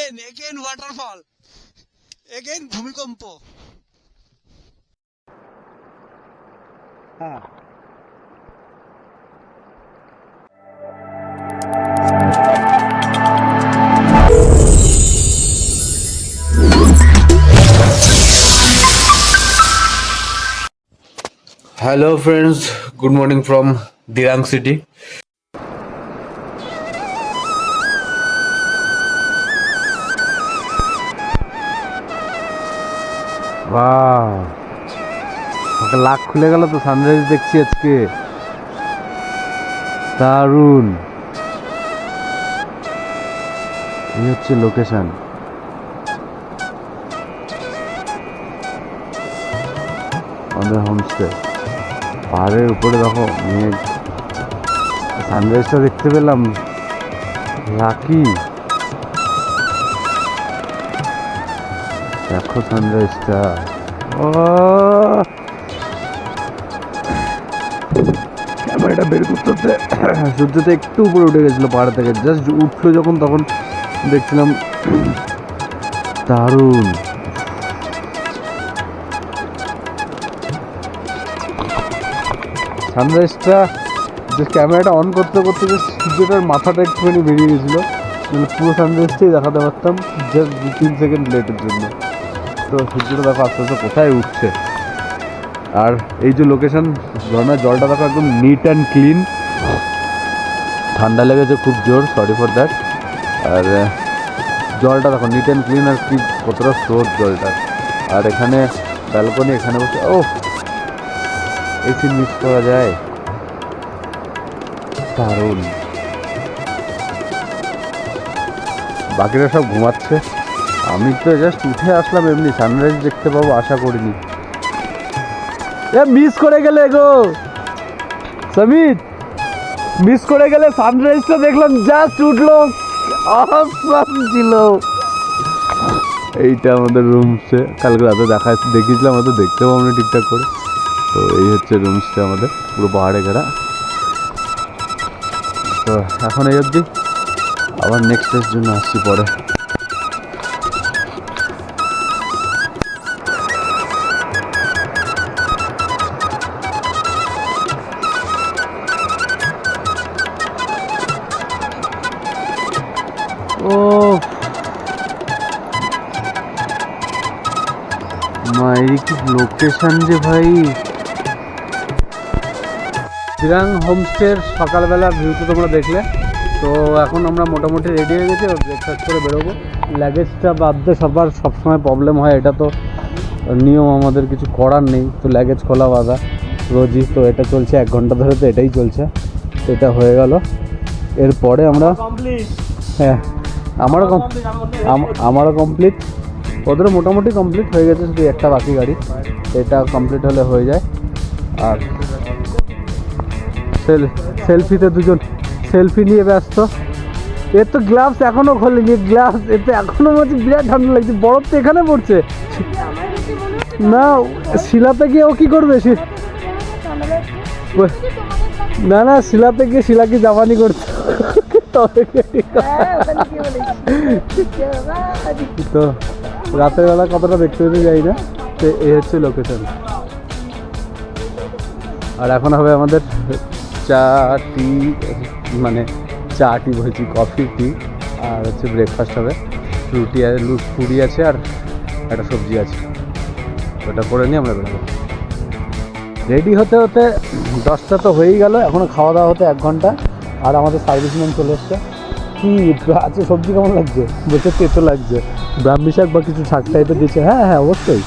Again waterfall, again ভূমিকম্প। হ্যাঁ, Hello friends, good morning from Dirang City. বাহ, লাখ খুলে গেল তো, সানরাইজ দেখছি আজকে, দারুণ। এই হচ্ছে লোকেশন। আমাদের হোমস্টে পাহাড়ের উপরে দেখো মেঘ, সানরাইজটা দেখতে পেলাম, লাকি। দেখো সানরাইজটা, ও ক্যামেরাটা বের করতে করতে সূর্যটা একটু উপরে উঠে গেছিলো পাহাড় থেকে, জাস্ট উঠলো যখন তখন দেখছিলাম, দারুণ। সানরাইজটা জাস্ট ক্যামেরাটা অন করতে করতে জাস্ট সূর্যটার মাথাটা একটুখানি বেরিয়ে গেছিলো, মানে পুরো সানরাইজটাই দেখাতে পারতাম জাস্ট 2-3 সেকেন্ড লেটের জন্য। তো সূর্যটা দেখো আস্তে আস্তে কোথায় উঠছে। আর এই যে লোকেশন, ঝর্ণার জলটা দেখো একদম নিট অ্যান্ড ক্লিন। ঠান্ডা লেগেছে খুব জোর, সরি ফর দ্যাট। আর জলটা দেখো নিট অ্যান্ড ক্লিন, আর কি কতটা স্রোত জলটা। আর এখানে ব্যালকনি, এখানে বসে ও এই সিন মিস করা যায়, দারুণ। বাকিরা সব ঘুমাচ্ছে, আমি তো জাস্ট উঠে আসলাম, এমনি সানরাইজ দেখতে পাবো আশা করিনি। মিস করে গেলে গো সমিত, মিস করে গেলে, সানরাইজটা দেখলাম জাস্ট উঠলো, অসাম ছিল। এইটা আমাদের রুমসে, কালকে রাতে দেখিয়েছিলাম, হয়তো দেখতে পাবো আমরা ঠিকঠাক করে। তো এই হচ্ছে রুমসটা আমাদের, পুরো পাহাড়ে ঘেরা। তো এখন এই অবধি, আবার নেক্সট ডের জন্য আসছি পরে। ও মায়ের কি লোকেশন যে ভাই। দিরাং হোমস্টের সকালবেলা ভিউ তো তোমরা দেখলে। তো এখন আমরা মোটামুটি রেডি হয়ে গেছি, ব্রেকফাস্ট করে বেরোবো। লাগেজটা বাদ দিয়ে সবার সবসময় প্রবলেম হয়, এটা তো নিয়ম, আমাদের কিছু করার নেই। তো লাগেজ খোলা বাঁধা রোজই, তো এটা চলছে 1 ঘন্টা ধরে, তো এটাই চলছে। এটা হয়ে গেল, এরপরে আমরা, হ্যাঁ আমারও কমপ্লিট, ওদেরও মোটামুটি কমপ্লিট হয়ে গেছে, শুধু একটা বাকি গাড়ি, এটা কমপ্লিট হলে হয়ে যায়। আর সেলফিতে দুজন সেলফি নিয়ে ব্যস্ত। এর তো গ্লাভস এখনও খোলেনি, গ্লাভস এতে এখনও বলছে বিরাট ঠান্ডা লাগছে, বরফ তো এখানে পড়ছে না। শিলাতে গিয়ে ও কী করবে, না না শিলাতে গিয়ে শিলাকে জাপানি করছে। তো রাতের বেলা কতটা দেখতে পেতে যাই না। তো এই হচ্ছে লোকেশন। আর এখন হবে আমাদের চা টি, মানে চা টি বলছি, কফি টি, আর হচ্ছে ব্রেকফাস্ট হবে। রুটি আর পুরি আছে, আর একটা সবজি আছে, ওটা করে নিয়ে আমরা বেরোবো। রেডি হতে হতে 10টা তো হয়েই গেল, এখনও খাওয়া দাওয়া হতে 1 ঘন্টা। আর আমাদের সার্ভিসম্যান চলে এসছে। কি আছে, সবজি কেমন লাগছে? বলছে তেতো লাগছে, ব্রাহ্মী শাক বা কিছু শাক টাইপের দিচ্ছে। হ্যাঁ হ্যাঁ অবশ্যই।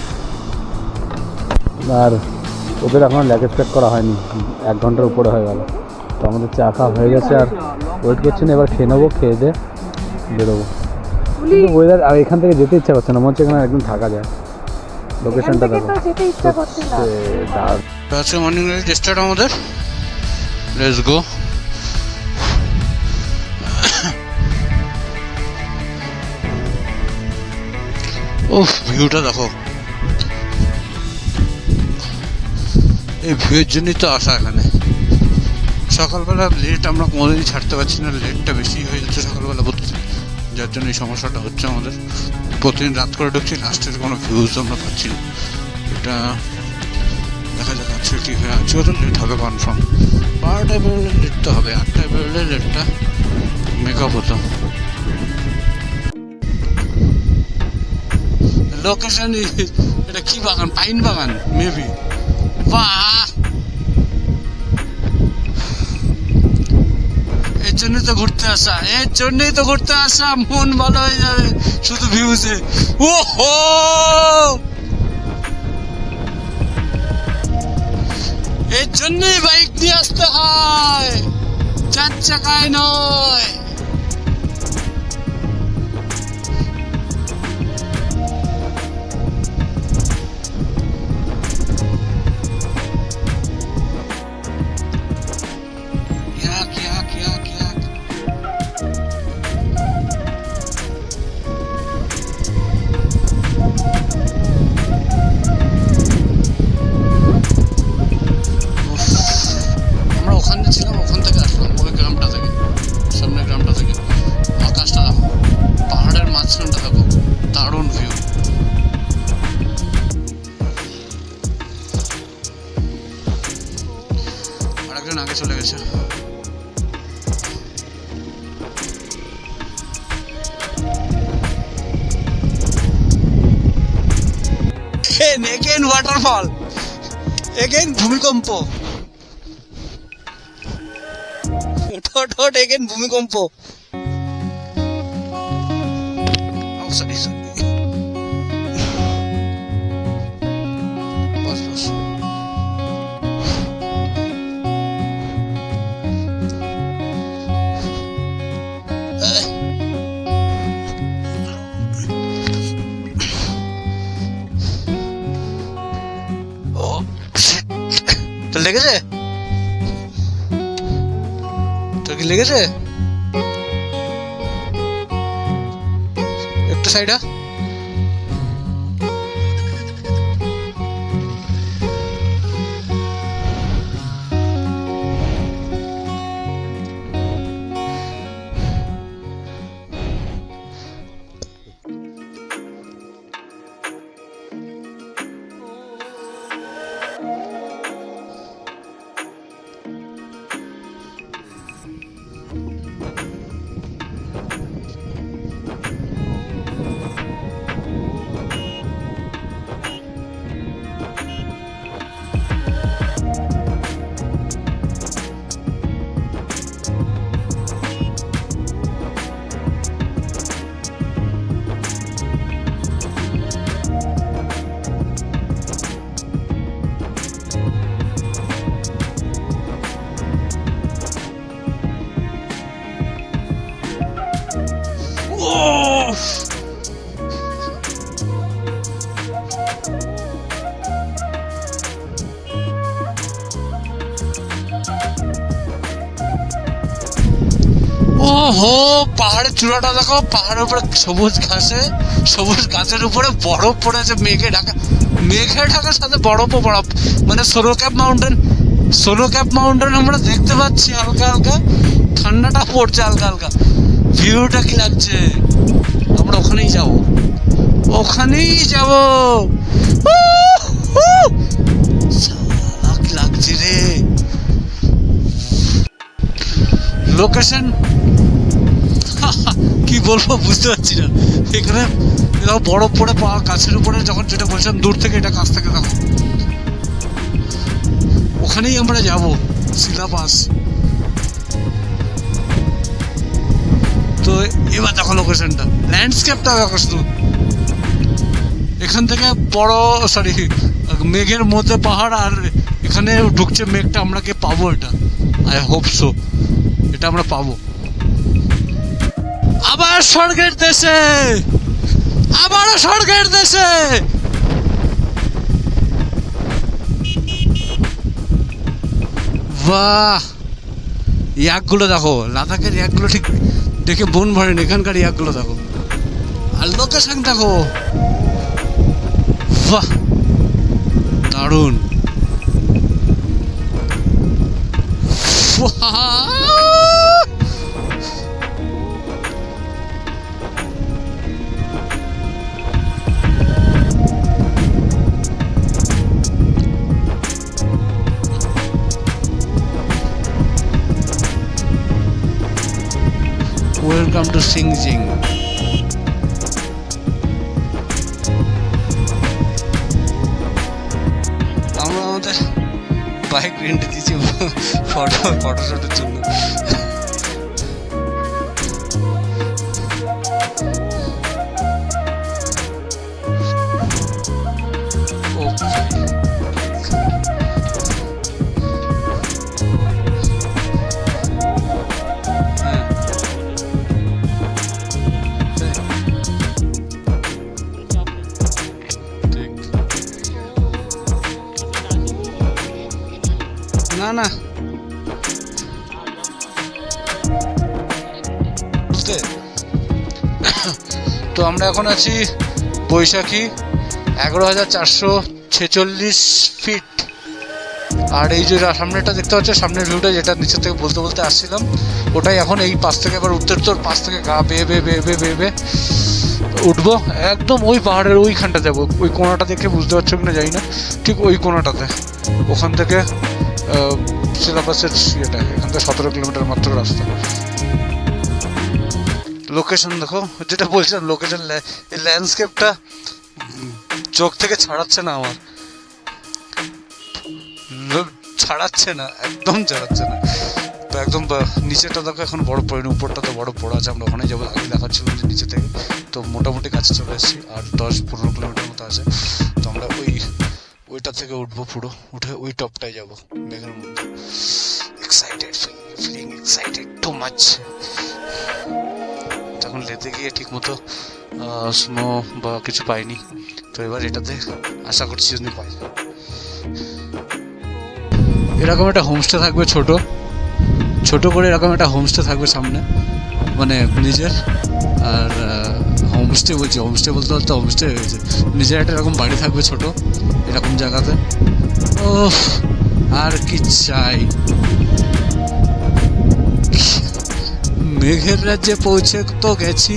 আর ওদের এখন লাগেজ প্যাক করা হয়নি, 1 ঘন্টার উপরে হয়ে গেল। তো আমাদের চা খাওয়া হয়ে গেছে, আর ওয়েট করছি না, এবার খেয়ে নেবো, খেয়ে দিয়ে বেরোবো। কিন্তু ওয়েদার, আর এখান থেকে যেতে ইচ্ছা করছে না, মনে হচ্ছে এখানে একদম থাকা যায়। লোকেশনটা দেখো, আজকে মর্নিং রাইড স্টার্ট আমাদের, লেটস গো। ওহ, ভিউটা দেখো, এই ভিউয়ের জন্যই তো আসা এখানে। সকালবেলা লেট আমরা কোনোদিনই ছাড়তে পারছি না, লেটটা বেশি হয়ে যাচ্ছে সকালবেলা, যার জন্য এই সমস্যাটা হচ্ছে আমাদের। প্রতিদিন রাত করে ঢুকছি, লাস্টের কোনো ভিউজ আমরা পাচ্ছি না। এটা দেখা যাক আজকে কী হয়। আজকে তো লেট হবে কনফার্ম। 12টায় বেরোলে লেট তো হবে, 8টায় বেরোলে লেটটা মেকআপ হতো। লোকেশন এটা কি বাগান? পাইন বাগান মেবি। বাহ, এর জন্যই তো ঘুরতে আসা, এর জন্যই তো ঘুরতে আসা। মন ভালো হয়ে যাবে শুধু ভিউজে। ও হো, এর জন্যই বাইক নিয়ে আসতে হয়, 4 চাকায় নয়। আমরা ওখানে ছিলাম, ওখান থেকে আসলাম, ওই গ্রামটা থেকে, সামনের গ্রামটা থেকে। আকাশটা দেখো, পাহাড়ের মাঝখানটা দেখো, দারুণ ভিউ। আরেকজন আগে চলে গেছে। Again waterfall, again ভূমিকম্প, again ভূমিকম্প। Oh, sorry. বস বস। তোর লেগেছে? তোর কি লেগেছে? একটু সাইডা। ওহো, পাহাড়ের চূড়াটা দেখো, পাহাড়ের উপরে সবুজ ঘাসে, সবুজ গাছের উপরে বরফ পড়েছে, মেঘে ঢাকা, মেঘে ঢাকার সাথে বরফও বরফ। মানে সোলো ক্যাপ মাউন্টেন আমরা দেখতে পাচ্ছি হালকা হালকা, ঠান্ডাটা পড়ছে হালকা হালকা। ভিউটা কি লাগছে? আমরা ওখানেই যাব, ওখানেই যাব। কি লাগছে রে লোকেশন, কি বলবো বুঝতে পারছি না। এখানে বরফ পড়ে পাওয়া গাছের উপরে, যখন যেটা বলছিলাম দূর থেকে, এটা কাছ থেকে দেখো, ওখানেই আমরা যাব। সিলাবাস তো এবার দেখো লোকেশনটা, ল্যান্ডস্কেপটা দেখো শুধু। এখান থেকে বড় মেঘের মধ্যে পাহাড়, আর এখানে ঢুকছে মেঘটা। আমরা কি পাবো এটা? আই হোপ সো, এটা আমরা পাবো। আবার স্বর্গের দেশে, আবারও স্বর্গের দেশে। বাহ, ইয়াকগুলো দেখো, লাদাখের ইয়াকগুলো ঠিক দেখে মন ভরে না। এখানকার ইয়াকগুলো দেখো, আর লোকেশন দেখো, বাহ দারুণ। টু সিংজিং। আমরা আমাদের বাইক রেন্ট দিয়েছি ফটোশুটের জন্য। ও হ্যাঁ ঠিক। না না বুঝতে। তো আমরা এখন আছি বৈশাখী, 11,446 ফিট। আর এই যে সামনেটা দেখতে পাচ্ছ, সামনের ভিউটা যেটা নিচে থেকে বলতে বলতে আসছিলাম, ওটাই এখন এই পাশ থেকে আবার উত্তর পাশ থেকে গা বেয়ে বেয়ে বেয়ে বেয়ে বেয়ে বেয়ে উঠবো একদম ওই পাহাড়ের ওইখানটা যাবো। ওই কোনাটা দেখে বুঝতে পারছো কিনা জানি না, ঠিক ওই কোনাটাতে। ওখান থেকে সিলাবাসের ইয়েটা, এখান থেকে 17 কিলোমিটার মাত্র রাস্তা। লোকেশন দেখো, যেটা বলছিলাম লোকেশন, ল্যান্ডস্কেপটা চোখ থেকে ছাড়াচ্ছে না আমার, ছাড়াচ্ছে না, একদম ছাড়াচ্ছে না। তো একদম নিচেটা দেখো এখন বড় পড়েনি, উপরটা তো বড় পড়া আছে। আমরা ওখানে যাবো, আগে দেখাচ্ছিল যে নিচে থেকে। তো মোটামুটি কাছে চলে এসেছি, আর 10-15 কিলোমিটার মতো আছে। তো আমরা ওইটা থেকে উঠবো, পুরো উঠে ওই টপটায় যাবো মেঘের মধ্যে। Excited, feeling excited too much. তখন লেতে গিয়ে ঠিক মতো স্নো বা কিছু পাইনি, তো এবার এটাতে আশা করছি যদি পাই। এরকম একটা হোমস্টে থাকবে, ছোট করে এরকম একটা হোমস্টে থাকবে সামনে, মানে নিজের। আর হোমস্টে বলতে বলতে হোমস্টে হয়েছে, নিজের একটা এরকম বাড়ি থাকবে ছোট এরকম জায়গাতে। ও আর কি চাই। মেঘের রাজ্যে পৌঁছে তো গেছি,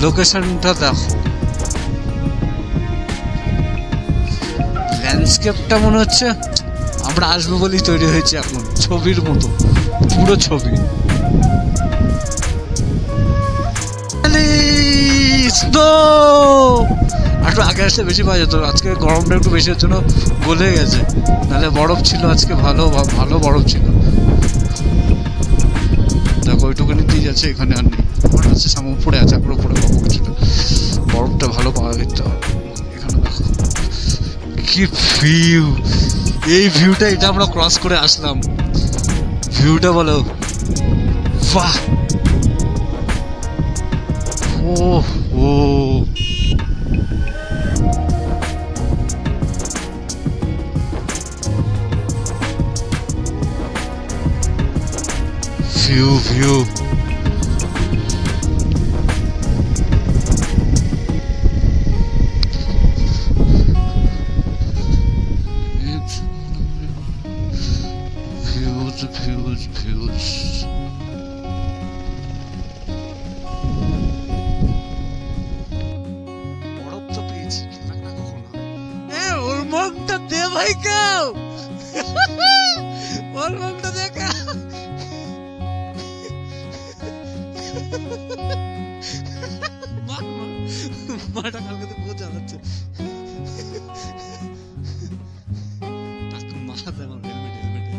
লোকেশনটা দেখো, ল্যান্ডস্কেপটা মনে হচ্ছে আমরা আসবো বলেই তৈরি হয়েছে এখন, ছবির মতো, পুরো ছবি। একটু আগে আসলে বেশি পাওয়া যেত, আজকে গরমটা একটু বেশি হচ্ছে, গলে গেছে, নাহলে বরফ ছিল আজকে, ভালো ভালো বরফ ছিল। দেখো ওইটুকুনি দিয়ে যাচ্ছে, এখানে আর নেই, আমার আছে সামনে উপরে আছে, পুরো উপরে পাবো কিছুটা, বরফটা ভালো পাওয়া যেত। এখানে দেখো কি ভিউ, এই ভিউটা, এটা আমরা ক্রস করে আসলাম, ভিউটা বলো, বাহ, ও ও ভিউ views. বরফ তো পেয়েছি, খেলাম না কখনো। ওর মুখটা দে ভাই, কেউ ওর মুখটা দেখা। মাটা কালকে তো বহুত জ্বালাচ্ছে। মাথা দেয় আমার হেলমেটে।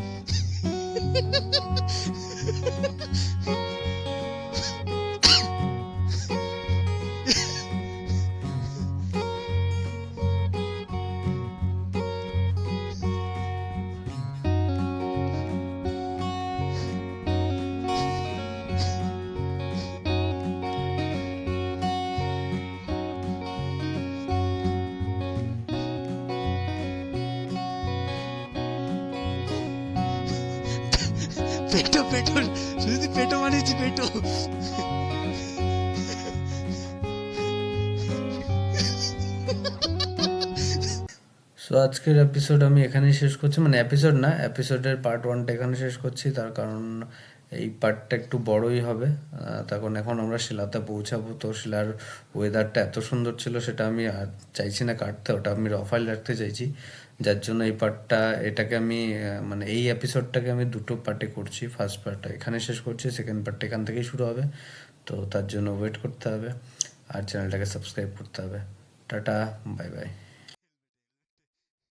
পেটো শুধু পেটো মানিয়েছি, পেটো। সো আজকের এপিসোড আমি এখানেই শেষ করছি, মানে এপিসোড না, এপিসোডের পার্ট 1টা এখানে শেষ করছি, তার কারণ এই পার্টটা একটু বড়ই হবে। তখন এখন আমরা শিলাতে পৌঁছাবো, তো শিলার ওয়েদারটা এত সুন্দর ছিল, সেটা আমি চাইছি না কাটতে, ওটা আমি রফাইল রাখতে চাইছি, যার জন্য এই পার্টটা, এটাকে আমি মানে এই এপিসোডটাকে আমি দুটো পার্টে করছি। ফার্স্ট পার্টটা এখানে শেষ করছি, সেকেন্ড পার্টটা এখান থেকেই শুরু হবে। তো তার জন্য ওয়েট করতে হবে আর চ্যানেলটাকে সাবস্ক্রাইব করতে হবে। Tata, bye bye.